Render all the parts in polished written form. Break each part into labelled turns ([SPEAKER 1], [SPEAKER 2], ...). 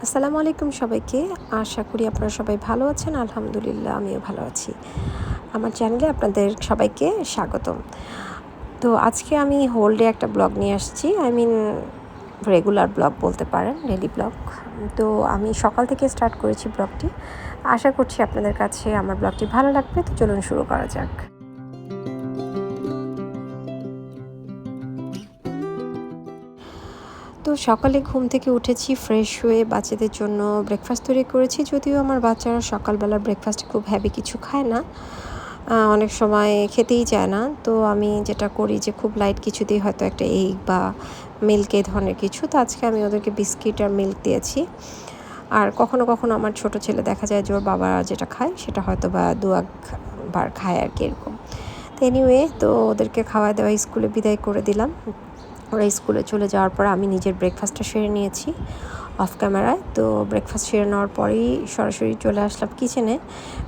[SPEAKER 1] আসসালামু আলাইকুম সবাইকে। আশা করি আপনারা সবাই ভালো আছেন। আলহামদুলিল্লাহ আমিও ভালো আছি। আমার চ্যানেলে আপনাদের সবাইকে স্বাগতম। তো আজকে আমি হোল ডে একটা ব্লগ নিয়ে আসছি। রেগুলার ব্লগ বলতে পারেন, ডেইলি ব্লগ। তো আমি সকাল থেকে স্টার্ট করেছি ব্লগটি। আশা করছি আপনাদের কাছে আমার ব্লগটি ভালো লাগবে। তো চলুন শুরু করা যাক। তো সকালে ঘুম থেকে উঠেছি, ফ্রেশ হয়ে বাচ্চাদের জন্য ব্রেকফাস্ট তৈরি করেছি। যদিও আমার বাচ্চারা সকালবেলা ব্রেকফাস্টে খুব হেভি কিছু খায় না, অনেক সময় খেতেই চায় না। তো আমি যেটা করি যে খুব লাইট কিছু দিয়ে, হয়তো একটা এগ বা মিল্ক এই ধরনের কিছু। তো আজকে আমি ওদেরকে বিস্কিট আর মিল্ক দিয়েছি। আর কখনো কখনো আমার ছোট ছেলে দেখা যায় যে ওর বাবা যেটা খায় সেটা হয়তো বা দু একবার খায় আর কি, এরকম। তো এনিওয়ে, তো ওদেরকে খাওয়া দাওয়া স্কুলে বিদায় করে দিলাম। ওরা স্কুলে চলে যাওয়ার পর আমি নিজের ব্রেকফাস্টটা সেরে নিয়েছি অফ ক্যামেরায়। তো ব্রেকফাস্ট সেরে নেওয়ার পরেই সরাসরি চলে আসলাম কিচেনে,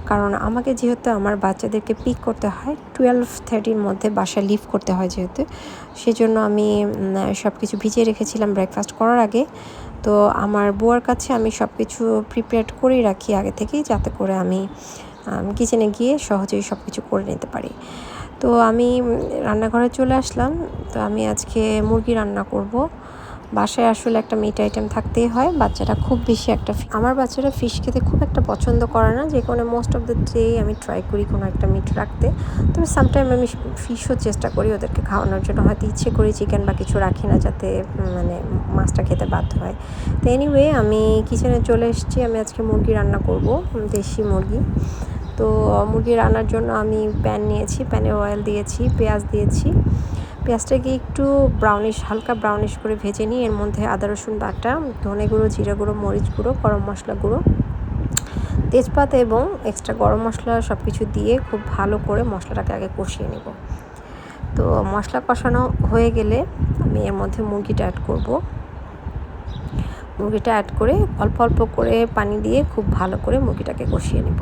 [SPEAKER 1] কারণ আমাকে যেহেতু আমার বাচ্চাদেরকে পিক করতে হয় 12:30-র মধ্যে বাসা লিভ করতে হয়, যেহেতু সেজন্য আমি সব কিছু ভিজিয়ে রেখেছিলাম ব্রেকফাস্ট করার আগে। তো আমার বুয়ার কাছে আমি সব কিছু প্রিপেয়ার করেই রাখি আগে থেকেই, যাতে করে আমি কিচেনে গিয়ে সহজেই সব কিছু করে নিতে পারি। তো আমি রান্নাঘরে চলে আসলাম। তো আমি আজকে মুরগি রান্না করব। বাসায় আসলে একটা মিট আইটেম থাকতেই হয়। বাচ্চারা খুব বেশি আমার বাচ্চারা ফিশ খেতে খুব একটা পছন্দ করে না, যে কোনো মোস্ট অফ দ্য ডে আমি ট্রাই করি কোনো একটা মিট রাখতে। তবে সামটাইম আমি ফিশও চেষ্টা করি ওদেরকে খাওয়ানোর জন্য, হয়তো ইচ্ছে করি চিকেন বা কিছু রাখি না, যাতে মাছটা খেতে বাধ্য হয়। তো এনিওয়ে, আমি কিচেনে চলে এসেছি। আমি আজকে মুরগি রান্না করব, দেশি মুরগি। তো মুরগি রান্নার জন্য আমি প্যান নিয়েছি, প্যানে অয়েল দিয়েছি, পেঁয়াজ দিয়েছি। পেঁয়াজটাকে একটু হালকা ব্রাউনিশ করে ভেজে নিই। এর মধ্যে আদা রসুন বাটা, ধনে গুঁড়ো, জিরা গুঁড়ো, মরিচ গুঁড়ো, গরম মশলা গুঁড়ো, তেজপাতা এবং এক্সট্রা গরম মশলা সব কিছু দিয়ে খুব ভালো করে মশলাটাকে আগে কষিয়ে নেব। তো মশলা কষানো হয়ে গেলে আমি এর মধ্যে মুরগিটা অ্যাড করব। মুরগিটা অ্যাড করে অল্প অল্প করে পানি দিয়ে খুব ভালো করে মুরগিটাকে কষিয়ে নেব।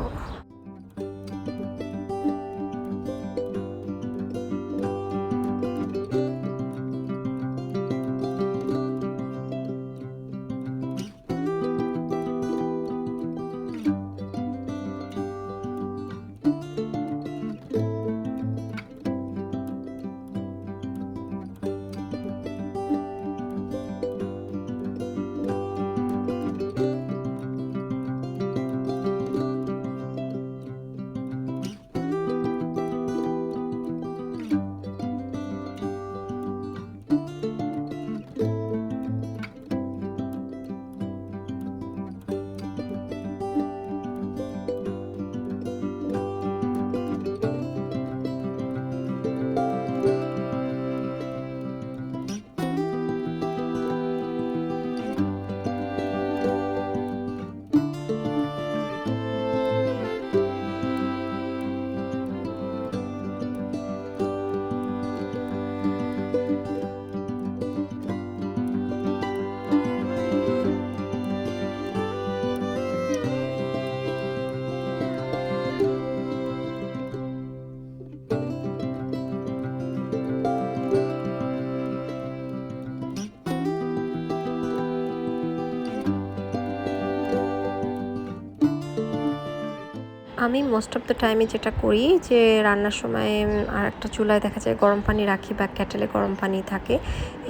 [SPEAKER 1] আমি মোস্ট অফ দ্য টাইমে যেটা করি, যে রান্নার সময় আর একটা চুলায় দেখা যায় গরম পানি রাখি, বা কেটেলে গরম পানি থাকে,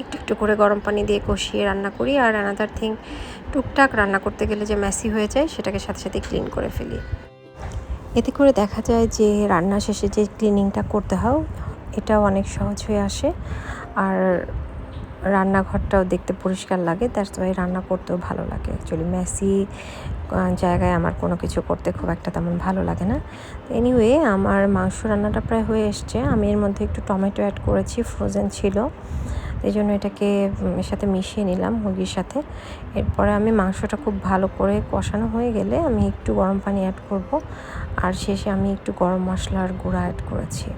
[SPEAKER 1] একটু একটু করে গরম পানি দিয়ে কষিয়ে রান্না করি। আর অ্যানাদার থিং, টুকটাক রান্না করতে গেলে যে মেসি হয়ে যায় সেটাকে সাথে সাথে ক্লিন করে ফেলি। এতে করে দেখা যায় যে রান্না শেষে যে ক্লিনিংটা করতে হয় এটাও অনেক সহজ হয়ে আসে, আর রান্নাঘরটাও দেখতে পরিষ্কার লাগে। দ্যাটস ওয়াই রান্না করতেও ভালো লাগে। অ্যাকচুয়ালি মেসি জায়গায় আমার কোনো কিছু করতে খুব একটা তেমন ভালো লাগে না। এনিওয়ে, আমার মাংস রান্নাটা প্রায় হয়ে এসছে। আমি এর মধ্যে একটু টমেটো অ্যাড করেছি, ফ্রোজেন ছিল, এই জন্য এটাকে এর সাথে মিশিয়ে নিলাম মুরগির সাথে। এরপরে আমি মাংসটা খুব ভালো করে কষানো হয়ে গেলে আমি একটু গরম পানি অ্যাড করব, আর শেষে আমি একটু গরম মশলার গুঁড়া অ্যাড করেছি।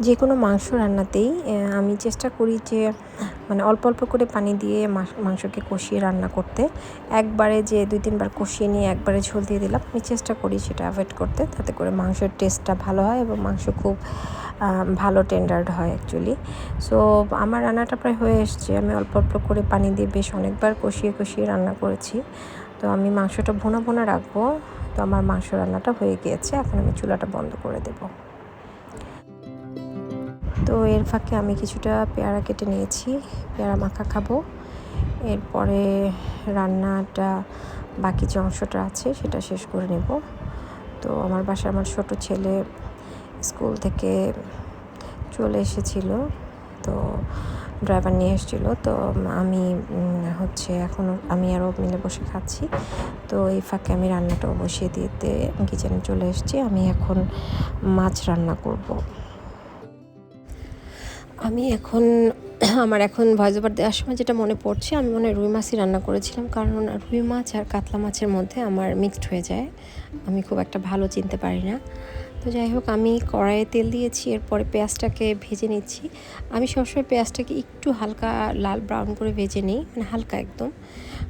[SPEAKER 1] যে কোনো মাংস রান্নাতেই আমি চেষ্টা করি যে মানে অল্প অল্প করে পানি দিয়ে মাংসকে কষিয়ে রান্না করতে। একবারে যে 2-3 বার কষিয়ে নিয়ে একবারে ঝোল দিয়ে দিলাম, আমি চেষ্টা করি সেটা অ্যাভয়েড করতে, তাতে করে মাংসের টেস্টটা ভালো হয় এবং মাংস খুব ভালো টেন্ডার হয় অ্যাকচুয়ালি। সো আমার রান্নাটা প্রায় হয়ে এসছে। আমি অল্প অল্প করে পানি দিয়ে বেশ অনেকবার কষিয়ে কষিয়ে রান্না করেছি। তো আমি মাংসটা ভুনা ভুনা রাখবো। তো আমার মাংস রান্নাটা হয়ে গিয়েছে, এখন আমি চুলাটা বন্ধ করে দেবো। তো এর ফাঁকে আমি কিছুটা পেয়ারা কেটে নিয়েছি, পেয়ারা মাখা খাবো। এরপরে রান্নাটা বাকি যে অংশটা আছে সেটা শেষ করে নেব। তো আমার বাসায় আমার ছোট ছেলে স্কুল থেকে চলে এসেছিলো, তো ড্রাইভার নিয়ে এসেছিলো। তো আমি এখন আমি আরও মিলে বসে খাচ্ছি। তো এই ফাঁকে আমি রান্নাটাও বসিয়ে দিতে কিচেনে চলে এসেছি। আমি এখন মাছ রান্না করব। আমি আমার এখন ভয়েস ওভার দেওয়ার সময় যেটা মনে পড়ছে, আমি মনে হয় রুই মাছই রান্না করেছিলাম, কারণ রুই মাছ আর কাতলা মাছের মধ্যে আমার মিক্সড হয়ে যায়, আমি খুব একটা ভালো চিনতে পারি না। তো যাই হোক, আমি কড়াইয়ে তেল দিয়েছি, এরপরে পেঁয়াজটাকে ভেজে নিচ্ছি। আমি সবসময় পেঁয়াজটাকে একটু হালকা লাল ব্রাউন করে ভেজে নিই, মানে হালকা একদম,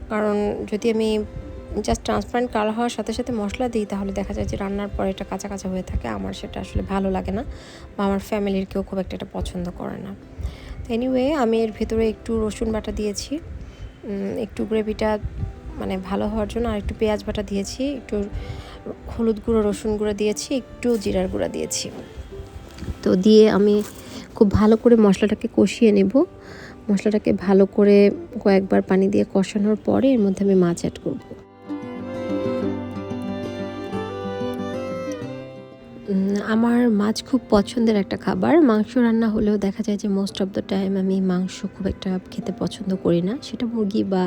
[SPEAKER 1] কারণ যদি আমি জাস্ট ট্রান্সপারেন্ট কালার হওয়ার সাথে সাথে মশলা দিই তাহলে দেখা যায় যে রান্নার পরে এটা কাঁচা কাঁচা হয়ে থাকে, আমার সেটা আসলে ভালো লাগে না, বা আমার ফ্যামিলির কেউ খুব একটা এটা পছন্দ করে না। তো এনিওয়ে, আমি এর ভেতরে একটু রসুন বাটা দিয়েছি, একটু গ্রেভিটা মানে ভালো হওয়ার জন্য, আর একটু পেঁয়াজ বাটা দিয়েছি, একটু হলুদ গুঁড়ো রসুন গুঁড়ো দিয়েছি, একটু জিরার গুঁড়া দিয়েছি। তো দিয়ে আমি খুব ভালো করে মশলাটাকে কষিয়ে নেব। মশলাটাকে ভালো করে কয়েকবার পানি দিয়ে কষানোর পরে এর মধ্যে আমি মাছ অ্যাড করব। আমার মাছ খুব পছন্দের একটা খাবার। মাংস রান্না হলেও দেখা যায় যে মোস্ট অফ দ্য টাইম আমি মাংস খুব একটা খেতে পছন্দ করি না, সেটা মুরগি বা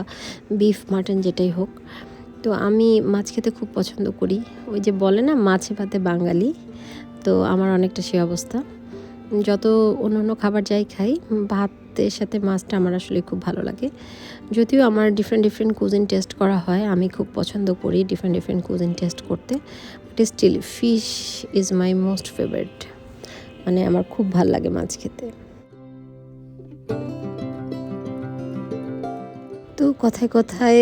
[SPEAKER 1] বিফ মাটন যেটাই হোক। তো আমি মাছ খেতে খুব পছন্দ করি। ওই যে বলে না, মাছে ভাতে বাঙালি, তো আমার অনেকটা সে অবস্থা। যত অন্য খাবার যাই খাই, ভাতের সাথে মাছটা আমার আসলে খুব ভালো লাগে। যদিও আমার ডিফারেন্ট কুজিন টেস্ট করা হয়, আমি খুব পছন্দ করি ডিফারেন্ট কুজিন টেস্ট করতে, but still fish is my most favourite. মানে আমার খুব ভাল লাগে মাছ খেতে। তো কথায় কথায়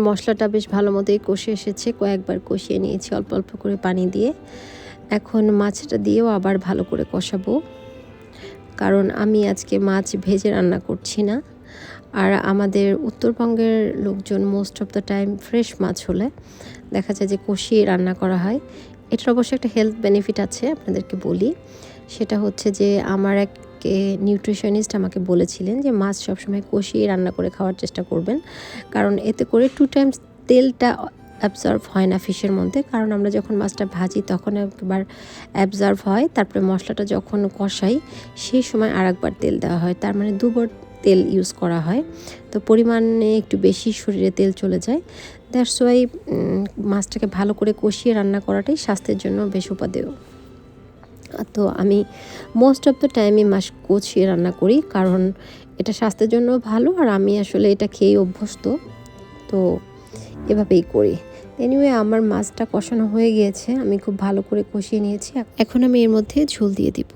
[SPEAKER 1] মশলাটা বেশ ভালো মতোই কষে এসেছে, কয়েকবার কষিয়ে নিয়েছি অল্প অল্প করে পানি দিয়ে। এখন মাছটা দিয়েও আবার ভালো করে কষাবো, কারণ আমি আজকে মাছ ভেজে রান্না করছি না। আর আমাদের উত্তরবঙ্গের লোকজন most of the time fresh মাছ হলে দেখা যায় যে কষিয়ে রান্না করা হয়। এটার অবশ্য একটা হেলথ বেনিফিট আছে, আপনাদেরকে বলি। সেটা হচ্ছে যে আমার এক নিউট্রিশনিস্ট আমাকে বলেছিলেন যে মাছ সবসময় কষিয়ে রান্না করে খাওয়ার চেষ্টা করবেন, কারণ এতে করে 2 টাইমস তেলটা অ্যাবজর্ব হয় না ফিশের মধ্যে। কারণ আমরা যখন মাছটা ভাজি তখন একবার অ্যাবজর্ব হয়, তারপরে মশলাটা যখন কষাই সেই সময় আরেকবার তেল দেওয়া হয়, তার মানে দুবার তেল ইউজ করা হয়। তো পরিমাণে একটু বেশি শরীরে তেল চলে যায়। দ্যাটস ওয়াই মাছটাকে ভালো করে কষিয়ে রান্না করাটাই স্বাস্থ্যের জন্য বেশ উপাদেয়। তো আমি মোস্ট অফ দ্য টাইমই মাছ কষিয়ে রান্না করি, কারণ এটা স্বাস্থ্যের জন্য ভালো, আর আমি আসলে এটা খেয়ে অভ্যস্ত, তো এভাবেই করি। এনিওয়ে, আমার মাছটা কষানো হয়ে গিয়েছে, আমি খুব ভালো করে কষিয়ে নিয়েছি। এখন আমি এর মধ্যে ঝোল দিয়ে দিব।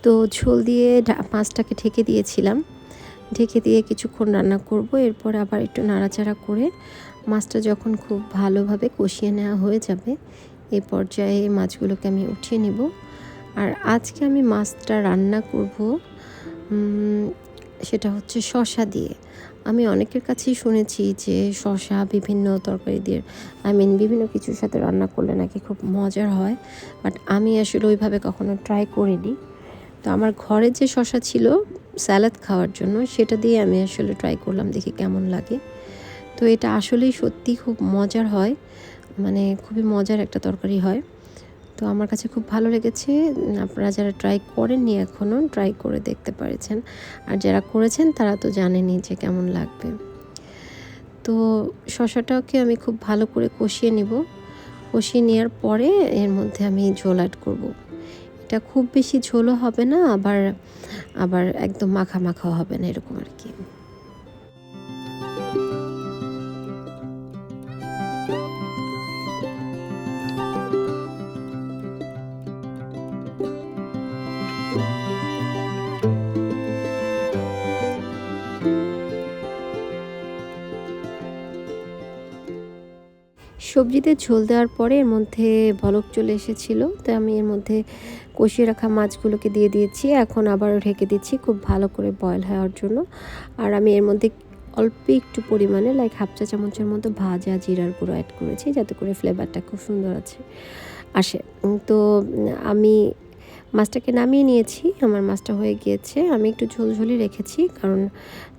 [SPEAKER 1] তো ঝোল দিয়ে মাছটাকে ঢেকে দিয়েছিলাম, ঢেকে দিয়ে কিছুক্ষণ রান্না করব। এরপর আবার একটু নাড়াচাড়া করে মাছটা যখন খুব ভালোভাবে কষিয়ে নেওয়া হয়ে যাবে, এই পর্যায়ে মাছগুলোকে আমি উঠিয়ে নেব। আর আজকে আমি মাছটা রান্না করব সেটা হচ্ছে শসা দিয়ে। আমি অনেকের কাছেই শুনেছি যে শসা বিভিন্ন তরকারি দিয়ে, বিভিন্ন কিছুর সাথে রান্না করলে নাকি খুব মজার হয়, বাট আমি আসলে ওইভাবে কখনো ট্রাই করিনি। তো আমার ঘরে যে শসা ছিল স্যালাড খাওয়ার জন্য, সেটা দিয়ে আমি আসলে ট্রাই করলাম, দেখি কেমন লাগে। তো এটা আসলেই সত্যি খুব মজার হয়, মানে খুবই মজার একটা তরকারি হয়। তো আমার কাছে খুব ভালো লেগেছে। আপনারা যারা ট্রাই করেননি এখনও, ট্রাই করে দেখতে পারেছেন, আর যারা করেছেন তারা তো জানেনই যে কেমন লাগবে। তো শসাটাকে আমি খুব ভালো করে কষিয়ে নিব। কষিয়ে নেওয়ার পরে এর মধ্যে আমি ঝোল অ্যাড করব। এটা খুব বেশি ঝোলও হবে না, আবার আবার একদম মাখা মাখাও হবে না, এরকম আর কি। সবজিতে ঝোল দেওয়ার পরে এর মধ্যে বলক চলে এসেছিলো, তাই আমি এর মধ্যে কষিয়ে রাখা মাছগুলোকে দিয়ে দিয়েছি। এখন আবার ঢেকে দিচ্ছি খুব ভালো করে বয়েল হওয়ার জন্য। আর আমি এর মধ্যে অল্প একটু পরিমাণে লাইক হাফ চা চামচের মতো ভাজা জিরার গুঁড়ো অ্যাড করেছি, যাতে করে ফ্লেভারটা খুব সুন্দর আসে। তো আমি মাছটাকে নামিয়ে নিয়েছি, আমার মাছটা হয়ে গিয়েছে। আমি একটু ঝোলঝোলই রেখেছি, কারণ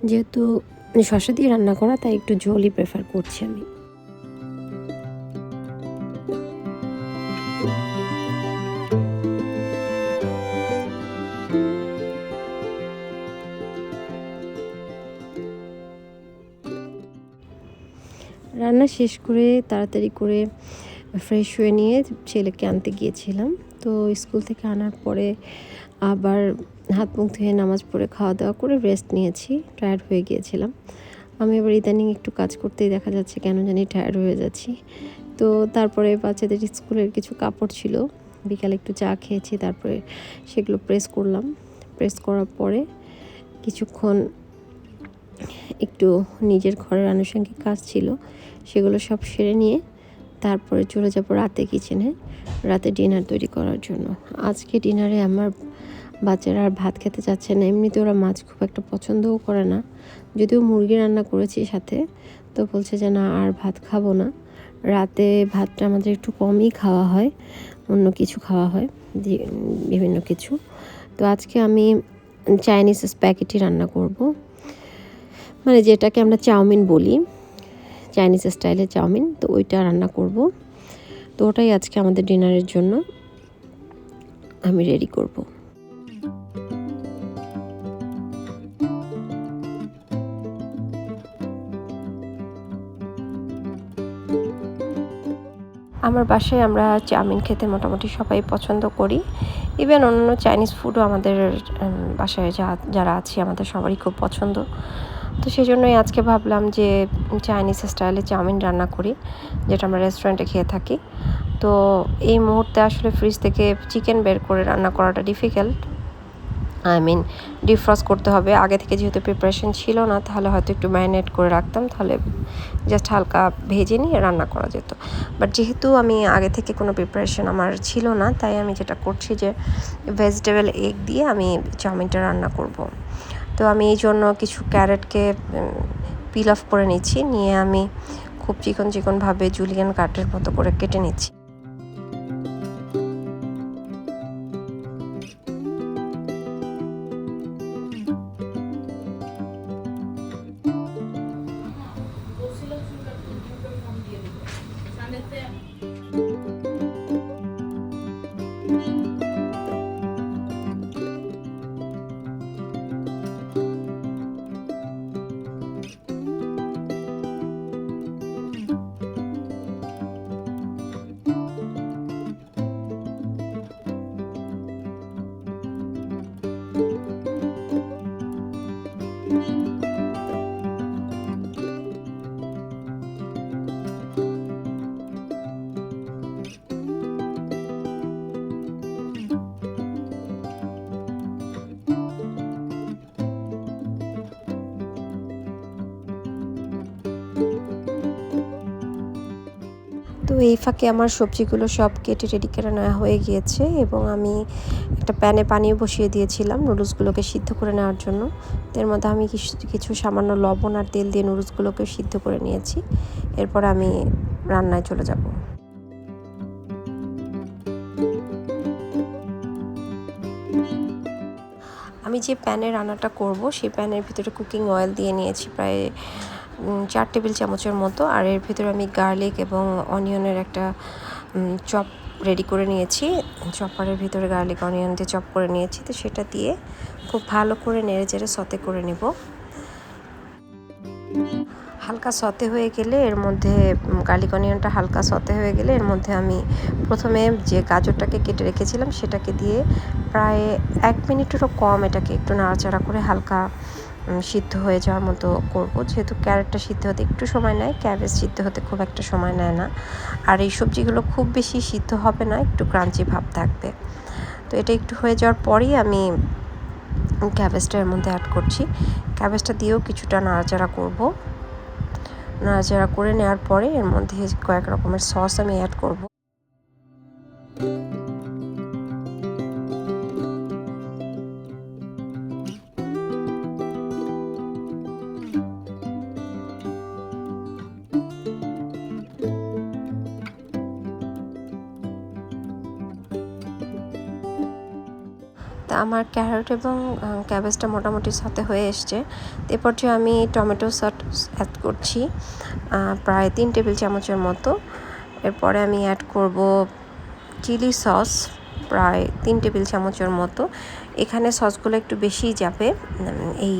[SPEAKER 1] যেহেতু শসা দিয়ে রান্না করা, তাই একটু ঝোলই প্রেফার করছি আমি। রান্না শেষ করে তাড়াতাড়ি করে ফ্রেশ হয়ে নিয়ে ছেলেকে আনতে গিয়েছিলাম। তো স্কুল থেকে আনার পরে আবার হাত মুখ ধুয়ে নামাজ পড়ে খাওয়া দাওয়া করে রেস্ট নিয়েছি, টায়ার্ড হয়ে গিয়েছিলাম। আমি আবার ইদানিং একটু কাজ করতেই দেখা যাচ্ছে কেন জানি টায়ার্ড হয়ে যাচ্ছি। তো তারপরে বাচ্চাদের স্কুলের কিছু কাপড় ছিল, বিকালে একটু চা খেয়েছি, তারপরে সেগুলো প্রেস করলাম। প্রেস করার পরে কিছুক্ষণ একটু নিজের ঘরের আনুষঙ্গিক কাজ ছিল, সেগুলো সব সেরে নিয়ে তারপরে চলে যাব রাতে কিচেনে, রাতে ডিনার তৈরি করার জন্য। আজকে ডিনারে আমার বাচ্চারা আর ভাত খেতে চাচ্ছে না, এমনিতে ওরা মাছ খুব একটা পছন্দও করে না। যদিও মুরগি রান্না করেছি সাথে, তো বলছে যে না আর ভাত খাবো না। রাতে ভাতটা আমাদের একটু কমই খাওয়া হয়, অন্য কিছু খাওয়া হয়, বিভিন্ন কিছু। তো আজকে আমি চাইনিজ স্প্যাগেটি রান্না করব, মানে যেটাকে আমরা চাউমিন বলি, চাইনিজ স্টাইলের চাউমিন, তো ওইটা রান্না করব। তো ওটাই আজকে আমাদের ডিনারের জন্য আমি রেডি করব। আমার বাসায় আমরা চাউমিন খেতে মোটামুটি সবাই পছন্দ করি। ইভেন অন্য চাইনিজ ফুডও আমাদের বাসায় যারা আছি আমাদের সবারই খুব পছন্দ। তো সেই জন্যই আজকে ভাবলাম যে চাইনিজ স্টাইলে চাউমিন রান্না করি, যেটা আমরা রেস্টুরেন্টে খেয়ে থাকি। তো এই মুহূর্তে আসলে ফ্রিজ থেকে চিকেন বের করে রান্না করাটা ডিফিকাল্ট, ডিফ্রস্ট করতে হবে। আগে থেকে যেহেতু প্রিপারেশন ছিল না, তাহলে হয়তো একটু ম্যারিনেট করে রাখতাম, তাহলে জাস্ট হালকা ভেজে নিয়ে রান্না করা যেত। বাট যেহেতু আমি আগে থেকে কোনো প্রিপারেশন আমার ছিল না, তাই আমি যেটা করছি যে ভেজিটেবল এগ দিয়ে আমি চাউমিনটা রান্না করব। তো আমি এই জন্য কিছু ক্যারেটকে পিল অফ করে নিচ্ছি, নিয়ে আমি খুব চিকনভাবে জুলিয়ান কাটের মতো করে কেটে নিচ্ছি। তো এই ফাঁকে আমার সবজিগুলো সব কেটে রেডি করে নেওয়া হয়ে গিয়েছে, এবং আমি একটা প্যানে পানিও বসিয়ে দিয়েছিলাম নুডলসগুলোকে সিদ্ধ করে নেওয়ার জন্য। এর মধ্যে আমি কিছু সামান্য লবণ আর তেল দিয়ে নুডলসগুলোকে সিদ্ধ করে নিয়েছি। এরপর আমি রান্নায় চলে যাব। আমি যে প্যানে রান্নাটা করব, সেই প্যানের ভিতরে কুকিং অয়েল দিয়ে নিয়েছি প্রায় 4 টেবিল চামচের মতো। আর এর ভিতরে আমি গার্লিক এবং অনিয়নের একটা চপ রেডি করে নিয়েছি, চপারের ভিতরে গার্লিক অনিয়ন দিয়ে চপ করে নিয়েছি। তো সেটা দিয়ে খুব ভালো করে নেড়ে চেড়ে সতে করে নেব। হালকা সতে হয়ে গেলে এর মধ্যে গার্লিক অনিয়নটা হালকা সতে হয়ে গেলে এর মধ্যে আমি প্রথমে যে গাজরটাকে কেটে রেখেছিলাম সেটাকে দিয়ে প্রায় 1 মিনিটেরও কম এটাকে একটু নাড়াচাড়া করে হালকা সিদ্ধ হয়ে যাওয়ার মতো করব। যেহেতু ক্যারেটটা সিদ্ধ হতে একটু সময় নেয়, ক্যাবেজ সিদ্ধ হতে খুব একটা সময় নেয় না। আর এই সবজিগুলো খুব বেশি সিদ্ধ হবে না, একটু ক্রাঞ্চি ভাব থাকবে। তো এটা একটু হয়ে যাওয়ার পরেই আমি ক্যাবেজটা এর মধ্যে অ্যাড করছি। ক্যাবেজটা দিয়েও কিছুটা নাড়াচাড়া করব। নাড়াচাড়া করে নেওয়ার পরে এর মধ্যে কয়েক রকমের সস আমি অ্যাড করব। তা আমার ক্যারট এবং ক্যাবেজটা মোটামুটি সাথে হয়ে এসছে। এরপর যে আমি টমেটো সস অ্যাড করছি প্রায় 3 টেবিল চামচের মতো। এরপরে আমি অ্যাড করব চিলি সস প্রায় 3 টেবিল চামচের মতো। এখানে সসগুলো একটু বেশিই যাবে এই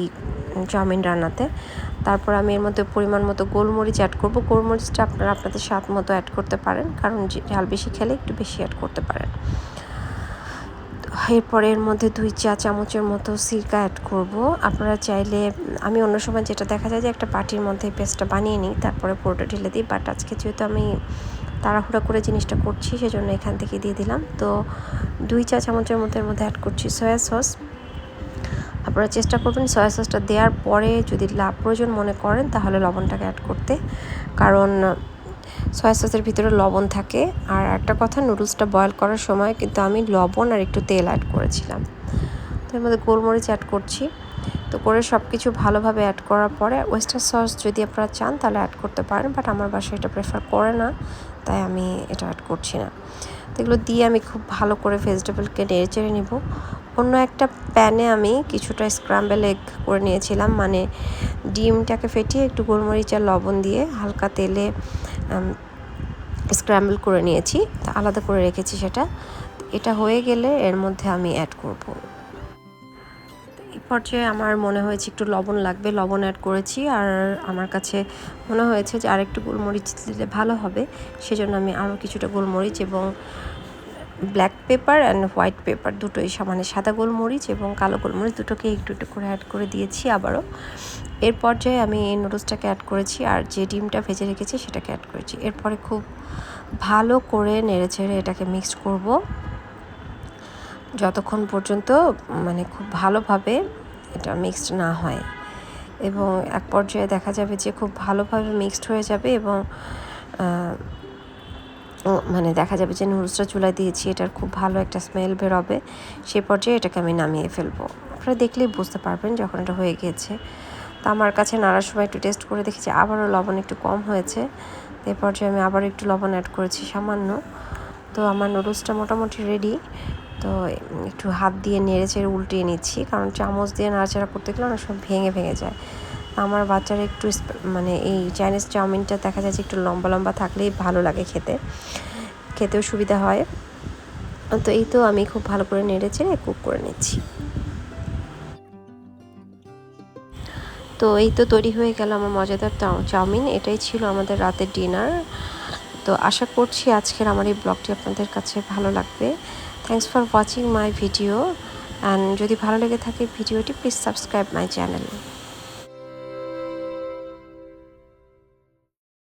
[SPEAKER 1] চাউমিন রান্নাতে। তারপর আমি এর মধ্যে পরিমাণ মতো গোলমরিচ অ্যাড করব। গোলমরিচটা আপনারা আপনাদের স্বাদ মতো অ্যাড করতে পারেন, কারণ ঝাল বেশি খেলে একটু বেশি অ্যাড করতে পারেন। এরপরে এর মধ্যে 2 চা চামচের মতো সিরকা অ্যাড করব। আপনারা চাইলে, আমি অন্য সময় যেটা দেখা যায় যে একটা বাটির মধ্যে পেস্টটা বানিয়ে নিই, তারপরে পুরোটা ঢেলে দিই, বাট আজকে যেহেতু আমি তাড়াহুড়া করে জিনিসটা করছি সেজন্য এখান থেকে দিয়ে দিলাম। তো 2 চা চামচের মতো এর মধ্যে অ্যাড করছি সয়া সস। আপনারা চেষ্টা করবেন সয়া সসটা দেওয়ার পরে যদি প্রয়োজন মনে করেন তাহলে লবণটাকে অ্যাড করতে, কারণ সয়া সসের ভিতরে লবণ থাকে। আর একটা কথা, নুডলসটা বয়েল করার সময় কিন্তু আমি লবণ আর একটু তেল অ্যাড করেছিলাম। তো এর মধ্যে গোলমরিচ অ্যাড করছি। তো করে সব কিছু ভালোভাবে অ্যাড করার পরে ওয়েস্টার সস যদি আপনারা চান তাহলে অ্যাড করতে পারেন, বাট আমার বাসায় এটা প্রেফার করে না, তাই আমি এটা অ্যাড করছি না। তো এগুলো দিয়ে আমি খুব ভালো করে ভেজিটেবলকে নেড়ে চেড়ে নিব। অন্য একটা প্যানে আমি কিছুটা স্ক্র্যাম্বল এগ করে নিয়েছিলাম, মানে ডিমটাকে ফেটিয়ে একটু গোলমরিচ আর লবণ দিয়ে হালকা তেলে স্ক্র্যাম্বল করে নিয়েছি, আলাদা করে রেখেছি সেটা। এটা হয়ে গেলে এর মধ্যে আমি অ্যাড করব। এই পর্যায়ে আমার মনে হয়েছে একটু লবণ লাগবে, লবণ অ্যাড করেছি। আর আমার কাছে মনে হয়েছে যে আরেকটু গোলমরিচ দিলে ভালো হবে, সেজন্য আমি আরও কিছুটা গোলমরিচ এবং black pepper and white paper দুটোই, মানে সাদা গোলমরিচ এবং কালো গোলমরিচ দুটোকে একটু একটু করে অ্যাড করে দিয়েছি আবারও। এর পর্যায়ে আমি এই নুডলসটাকে অ্যাড করেছি আর যে ডিমটা ভেজে রেখেছি সেটাকে অ্যাড করেছি। এরপরে খুব ভালো করে নেড়েচেড়ে এটাকে মিক্সড করব যতক্ষণ পর্যন্ত মানে খুব ভালোভাবে এটা মিক্সড না হয়, এবং এক পর্যায়ে দেখা যাবে যে খুব ভালোভাবে মিক্সড হয়ে যাবে এবং মানে দেখা যাবে যে নুডলসটা চুলায় দিয়েছি, এটার খুব ভালো একটা স্মেল বেরোবে। সে পর্যায়ে এটাকে আমি নামিয়ে ফেলবো। আপনারা দেখলেই বুঝতে পারবেন যখন এটা হয়ে গিয়েছে। তো আমার কাছে নাড়ার সময় একটু টেস্ট করে দেখেছি আবারও লবণ একটু কম হয়েছে। এ পর্যায়ে আমি আবার একটু লবণ অ্যাড করেছি সামান্য। তো আমার নুডলসটা মোটামুটি রেডি। তো একটু হাত দিয়ে নেড়ে চেড়ে উল্টিয়ে নিচ্ছি, কারণ চামচ দিয়ে নাড়াচাড়া করতে গেলে অনেক সময় ভেঙে ভেঙে যায়। আমার বাচ্চারা একটু মানে এই চাইনিজ চাউমিনটা দেখা যাচ্ছে একটু লম্বা লম্বা থাকলেই ভালো লাগে খেতেও সুবিধা হয়। তো এই তো আমি খুব ভালো করে নেড়ে চেড়ে কুক করে নিচ্ছি। তো এই তো তৈরি হয়ে গেল আমার মজাদার চাউমিন। এটাই ছিল আমাদের রাতের ডিনার। তো আশা করছি আজকের আমার এই ব্লগটি আপনাদের কাছে ভালো লাগবে। Thanks for watching my video, and যদি ভালো লেগে থাকে ভিডিওটি, প্লিজ সাবস্ক্রাইব মাই চ্যানেল।